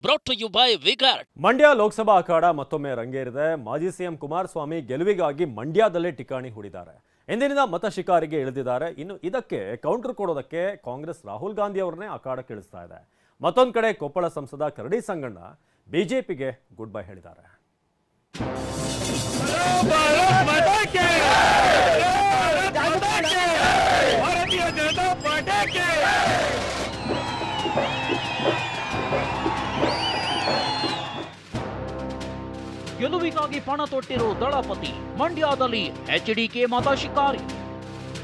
Brought to you by Vigard. Mandya Lok Sabha ಅಖಾಡ ಮತ್ತೊಮ್ಮೆ ರಂಗೇರಿದೆ. ಮಾಜಿ CM Kumaraswamy ಗೆಲುವಿಗಾಗಿ ಮಂಡ್ಯದಲ್ಲೇ ಠಿಕಾಣಿ ಹೂಡಿದ್ದಾರೆ. ಎಂದಿನಿಂದ ಮತ ಶಿಕಾರಿಗೆ ಇಳಿದಿದ್ದಾರೆ. ಇನ್ನು ಇದಕ್ಕೆ ಕೌಂಟರ್ ಕೊಡೋದಕ್ಕೆ ಕಾಂಗ್ರೆಸ್ ರಾಹುಲ್ ಗಾಂಧಿ ಅವರನ್ನೇ ಅಖಾಡಕ್ಕೆ ಇಳಿಸ್ತಾ ಇದೆ. ಮತ್ತೊಂದು ಕಡೆ ಕೊಪ್ಪಳ ಸಂಸದ ಕರಡಿ ಸಂಗಣ್ಣ ಬಿಜೆಪಿಗೆ ಗುಡ್ ಬೈ ಹೇಳಿದ್ದಾರೆ. ಗೆಲುವಿಗಾಗಿ ಪಣ ತೊಟ್ಟಿರೋ ದಳಪತಿ ಮಂಡ್ಯದಲ್ಲಿ ಎಚ್ಡಿಕೆ ಮತ ಶಿಕಾರಿ.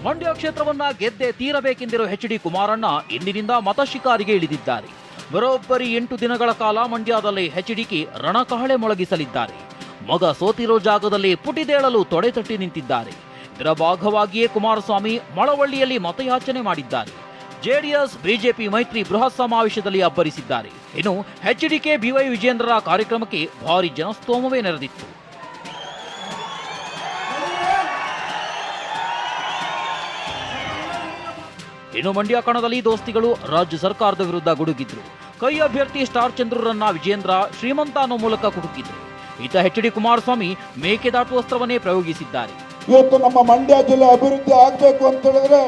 ಮಂಡ್ಯ ಕ್ಷೇತ್ರವನ್ನ ಗೆದ್ದೆ ತೀರಬೇಕೆಂದಿರೋ ಎಚ್ಡಿ ಕುಮಾರಣ್ಣ ಇಂದಿನಿಂದ ಮತ ಶಿಕಾರಿಗೆ ಇಳಿದಿದ್ದಾರೆ. ಬರೋಬ್ಬರಿ 8 ದಿನಗಳ ಕಾಲ ಮಂಡ್ಯದಲ್ಲಿ ಎಚ್ಡಿಕೆ ರಣಕಹಳೆ ಮೊಳಗಿಸಲಿದ್ದಾರೆ. ಮಗ ಸೋತಿರೋ ಜಾಗದಲ್ಲಿ ಪುಟಿದೇಳಲು ತೊಡೆತಟ್ಟಿ ನಿಂತಿದ್ದಾರೆ. ಇದರ ಭಾಗವಾಗಿಯೇ ಕುಮಾರಸ್ವಾಮಿ ಮಳವಳ್ಳಿಯಲ್ಲಿ ಮತಯಾಚನೆ ಮಾಡಿದ್ದಾರೆ. ಜೆಡಿಎಸ್ ಬಿಜೆಪಿ ಮೈತ್ರಿ ಬೃಹತ್ ಸಮಾವೇಶದಲ್ಲಿ ಅಬ್ಬರಿಸಿದ್ದಾರೆ. ಇನ್ನು ಎಚ್ಡಿಕೆ ಬಿವೈ ವಿಜೇಂದ್ರರ ಕಾರ್ಯಕ್ರಮಕ್ಕೆ ಭಾರಿ ಜನಸ್ತೋಮವೇ ನೆರೆದಿತ್ತು. ಇನ್ನು ಮಂಡ್ಯ ಕಣದಲ್ಲಿ ದೋಸ್ತಿಗಳು ರಾಜ್ಯ ಸರ್ಕಾರದ ವಿರುದ್ಧ ಗುಡುಗಿದ್ರು. ಕೈ ಅಭ್ಯರ್ಥಿ ಸ್ಟಾರ್ ಚಂದ್ರರನ್ನ ವಿಜೇಂದ್ರ ಶ್ರೀಮಂತ ಅನ್ನೋ ಮೂಲಕ ಕುಟುಕಿದ್ರು. ಈತ ಎಚ್ಡಿ ಕುಮಾರಸ್ವಾಮಿ ಮೇಕೆದಾಟು ಅಸ್ತ್ರವನ್ನೇ ಪ್ರಯೋಗಿಸಿದ್ದಾರೆ. ಇವತ್ತು ನಮ್ಮ ಮಂಡ್ಯ ಜಿಲ್ಲೆ ಅಭಿವೃದ್ಧಿ ಆಗಬೇಕು ಅಂತ ಹೇಳಿದ್ರೆ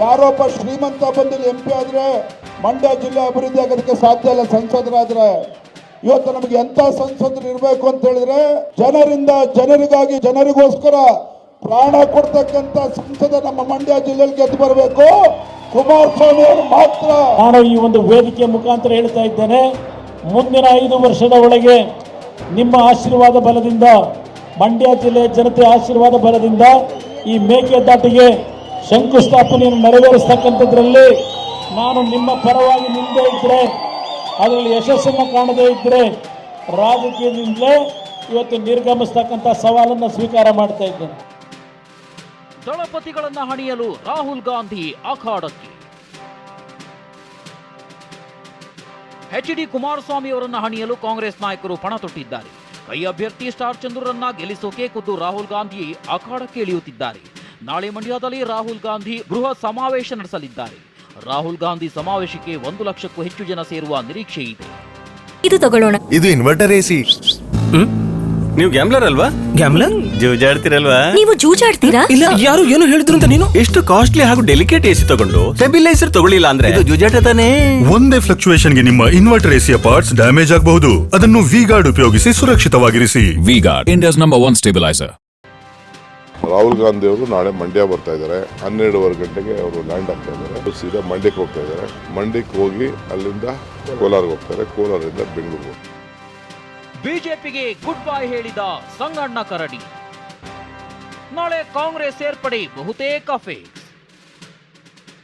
ಯಾರೊಬ್ಬ ಶ್ರೀಮಂತ ಬಂದು MP ಆದ್ರೆ ಮಂಡ್ಯ ಜಿಲ್ಲೆ ಅಭಿವೃದ್ಧಿ ಆಗೋದಕ್ಕೆ ಸಾಧ್ಯ ಇಲ್ಲ. ಸಂಸದರಾದ್ರೆ ಇವತ್ತು ನಮಗೆ ಎಂತ ಸಂಸದರು ಇರಬೇಕು ಅಂತ ಹೇಳಿದ್ರೆ ಜನರಿಂದ ಜನರಿಗಾಗಿ ಜನರಿಗೋಸ್ಕರ ಪ್ರಾಣ ಕೊಡ್ತಕ್ಕಂತ ಸಂಸದ ನಮ್ಮ ಮಂಡ್ಯ ಜಿಲ್ಲೆಯಲ್ಲಿ ಗೆದ್ದು ಬರಬೇಕು. ಕುಮಾರಸ್ವಾಮಿ ಅವರು ಮಾತ್ರ. ನಾನು ಈ ಒಂದು ವೇದಿಕೆ ಮುಖಾಂತರ ಹೇಳ್ತಾ ಇದ್ದೇನೆ, ಮುಂದಿನ 5 ವರ್ಷದ ಒಳಗೆ ನಿಮ್ಮ ಆಶೀರ್ವಾದ ಬಲದಿಂದ, ಮಂಡ್ಯ ಜಿಲ್ಲೆ ಜನತೆ ಆಶೀರ್ವಾದ ಬಲದಿಂದ ಈ ಮೇಕೆದಾಟಿಗೆ ಶಂಕುಸ್ಥಾಪನೆಯನ್ನು ನೆರವೇರಿಸ್ತಕ್ಕಂಥದ್ರಲ್ಲಿ ನಾನು ನಿಮ್ಮ ಪರವಾಗಿ ನಿಲ್ಲದೇ ಇದ್ದರೆ, ಅದರಲ್ಲಿ ಯಶಸ್ಸನ್ನು ಕಾಣದೇ ಇದ್ದರೆ ರಾಜಕೀಯದಿಂದಲೇ ಇವತ್ತು ನಿರ್ಗಮಿಸ್ತಕ್ಕಂಥ ಸವಾಲನ್ನು ಸ್ವೀಕಾರ ಮಾಡ್ತಾ ಇದ್ದೇನೆ. ದಳಪತಿಗಳನ್ನ ಹಣಿಯಲು ರಾಹುಲ್ ಗಾಂಧಿ ಅಖಾಡಕ್ಕೆ. ಎಚ್ಡಿ ಕುಮಾರಸ್ವಾಮಿ ಅವರನ್ನ ಹಣಿಯಲು ಕಾಂಗ್ರೆಸ್ ನಾಯಕರು ಪಣ ತೊಟ್ಟಿದ್ದಾರೆ. ಕೈ ಅಭ್ಯರ್ಥಿ ಸ್ಟಾರ್ ಚಂದ್ರರನ್ನ ಗೆಲ್ಲಿಸೋಕೆ ಖುದ್ದು ರಾಹುಲ್ ಗಾಂಧಿ ಅಖಾಡಕ್ಕೆ ಇಳಿಯುತ್ತಿದ್ದಾರೆ. ನಾಳೆ ಮಂಡ್ಯದಲ್ಲಿ ರಾಹುಲ್ ಗಾಂಧಿ ಬೃಹತ್ ಸಮಾವೇಶ ನಡೆಸಲಿದ್ದಾರೆ. ರಾಹುಲ್ ಗಾಂಧಿ ಸಮಾವೇಶಕ್ಕೆ 1 ಲಕ್ಷಕ್ಕೂ ಹೆಚ್ಚು ಜನ ಸೇರುವ ನಿರೀಕ್ಷೆ ಇದೆ. ಇದು ತಗೊಳ್ಳೋಣ. ಇದು ಇನ್ವರ್ಟರ್ AC. ನೀವು ಗ್ಯಾಮ್ಲರ್ ಅಲ್ವಾ? ಗ್ಯಾಮ್ಲರ್ ಜೂಜಾಡ್ತಿರಲ್ವಾ? ನೀವು ಜೂಜಾಡ್ತೀರಾ? ಇಲ್ಲ, ಯಾರು ಏನು ಹೇಳಿದ್ರು ಅಂತ ನೀನು ಎಷ್ಟು ಕಾಸ್ಟ್ಲಿ ಹಾಗೂ ಡೆಲಿಕೇಟ್ AC ತಗೊಂಡು ಸ್ಟೆಬಿಲೈಸರ್ ತಗೊಳ್ಳಿಲ್ಲ ಅಂದ್ರೆ ಇದು ಜೂಜಾಟ ತಾನೇ. ಒಂದೇ ಫ್ಲಕ್ಚುಯೇಷನ್ ಗೆ ನಿಮ್ಮ ಇನ್ವರ್ಟರ್ AC ಪಾರ್ಟ್ಸ್ ಡ್ಯಾಮೇಜ್ ಆಗಬಹುದು. ಅದನ್ನು ವಿಗಾರ್ಡ್ ಉಪಯೋಗಿಸಿ ಸುರಕ್ಷಿತವಾಗಿರಿಸಿ. VGuard, India's number 1 stabiliser. Rahul Gandhi ಅವರು ನಾಳೆ ಮಂಡ್ಯ ಬರ್ತಾ ಇದ್ದಾರೆ. 12:15 ಗಂಟೆಗೆ ಅವರು ಲ್ಯಾಂಡ್ ಆಗ್ತಾ ಇದ್ದಾರೆ. ಸೀದಾ ಮಂಡ್ಯಕ್ಕೆ ಹೋಗ್ತಾ ಇದ್ದಾರೆ. ಮಂಡ್ಯಕ್ಕೆ ಹೋಗಿ ಅಲ್ಲಿಂದ ಕೋಲಾರ್ಗೆ ಹೋಗ್ತಾರೆ. ಕೋಲಾರದಿಂದ ಬೆಂಗಳೂರು. ಬಿಜೆಪಿಗೆ ಗುಡ್ ಬೈ ಹೇಳಿದ ಸಂಗಣ್ಣ ಕರಡಿ. ನಾಳೆ ಕಾಂಗ್ರೆಸ್ ಸೇರ್ಪಡೆ ಬಹುತೇಕ ಫೇಸ್.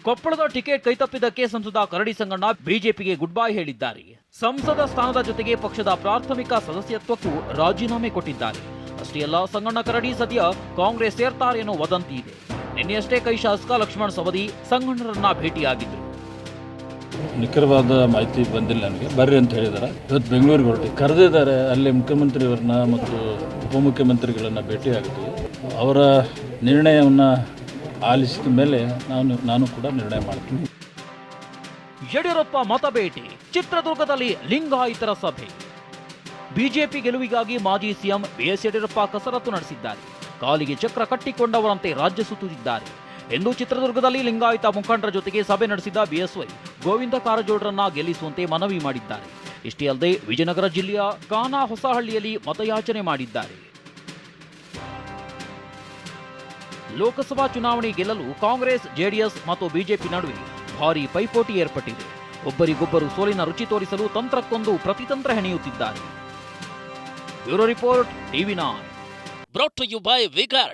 ಕೊಪ್ಪಳದ ಟಿಕೆಟ್ ಕೈತಪ್ಪಿದ್ದಕ್ಕೆ ಸಂಸದ ಕರಡಿ ಸಂಗಣ್ಣ ಬಿಜೆಪಿಗೆ ಗುಡ್ ಬೈ ಹೇಳಿದ್ದಾರೆ. ಸಂಸದ ಸ್ಥಾನದ ಜೊತೆಗೆ ಪಕ್ಷದ ಪ್ರಾಥಮಿಕ ಸದಸ್ಯತ್ವಕ್ಕೂ ರಾಜೀನಾಮೆ ಕೊಟ್ಟಿದ್ದಾರೆ. ಅಷ್ಟೇ ಅಲ್ಲ, ಸಂಗಣ್ಣ ಕರಡಿ ಸದ್ಯ ಕಾಂಗ್ರೆಸ್ ಸೇರ್ತಾರೆ ಅನ್ನೋ ವದಂತಿ ಇದೆ. ನಿನ್ನೆಯಷ್ಟೇ ಕೈ ಶಾಸಕ ಲಕ್ಷ್ಮಣ್ ಸವದಿ ಸಂಗಣ್ಣರನ್ನ ಭೇಟಿಯಾಗಿದ್ರು. ನಿಖರವಾದ ಮಾಹಿತಿ ಬಂದಿಲ್ಲ ನನಗೆ, ಬರ್ರಿ ಅಂತ ಹೇಳಿದ್ದಾರೆ. ಇವತ್ತು ಬೆಂಗಳೂರಿಗೆ ಹೊರಟಿ ಕರೆದಿದ್ದಾರೆ. ಅಲ್ಲಿ ಮುಖ್ಯಮಂತ್ರಿಯವರನ್ನ ಮತ್ತು ಉಪಮುಖ್ಯಮಂತ್ರಿಗಳನ್ನ ಭೇಟಿಯಾಗಿದ್ವಿ. ಅವರ ನಿರ್ಣಯವನ್ನು ಆಲಿಸಿದ ಮೇಲೆ ನಾನು ಕೂಡ ನಿರ್ಣಯ ಮಾಡ್ತೀನಿ. ಯಡಿಯೂರಪ್ಪ ಮತಬೇಟೆ. ಚಿತ್ರದುರ್ಗದಲ್ಲಿ ಲಿಂಗಾಯತರ ಸಭೆ. ಬಿಜೆಪಿ ಗೆಲುವಿಗಾಗಿ ಮಾಜಿ ಸಿಎಂ BS ಯಡಿಯೂರಪ್ಪ ಕಸರತ್ತು ನಡೆಸಿದ್ದಾರೆ. ಕಾಲಿಗೆ ಚಕ್ರ ಕಟ್ಟಿಕೊಂಡವರಂತೆ ರಾಜ್ಯ ಸುತ್ತುತ್ತಿದ್ದಾರೆ ಎಂದು ಚಿತ್ರದುರ್ಗದಲ್ಲಿ ಲಿಂಗಾಯತ ಮುಖಂಡರ ಜೊತೆಗೆ ಸಭೆ ನಡೆಸಿದ BSY ಗೋವಿಂದ ಕಾರಜೋಳರನ್ನ ಗೆಲ್ಲಿಸುವಂತೆ ಮನವಿ ಮಾಡಿದ್ದಾರೆ. ಇಷ್ಟೇ ಅಲ್ಲದೆ ವಿಜಯನಗರ ಜಿಲ್ಲೆಯ ಕಾನಾ ಹೊಸಹಳ್ಳಿಯಲ್ಲಿ ಮತಯಾಚನೆ ಮಾಡಿದ್ದಾರೆ. ಲೋಕಸಭಾ ಚುನಾವಣೆ ಗೆಲ್ಲಲು ಕಾಂಗ್ರೆಸ್, ಜೆಡಿಎಸ್ ಮತ್ತು ಬಿಜೆಪಿ ನಡುವೆ ಭಾರೀ ಪೈಪೋಟಿ ಏರ್ಪಟ್ಟಿದೆ. ಒಬ್ಬರಿಗೊಬ್ಬರು ಸೋಲಿನ ರುಚಿ ತೋರಿಸಲು ತಂತ್ರಕ್ಕೊಂದು ಪ್ರತಿತಂತ್ರ ಹೆಣೆಯುತ್ತಿದ್ದಾರೆ. Bureau report, TV9. Brought to you by Vigard.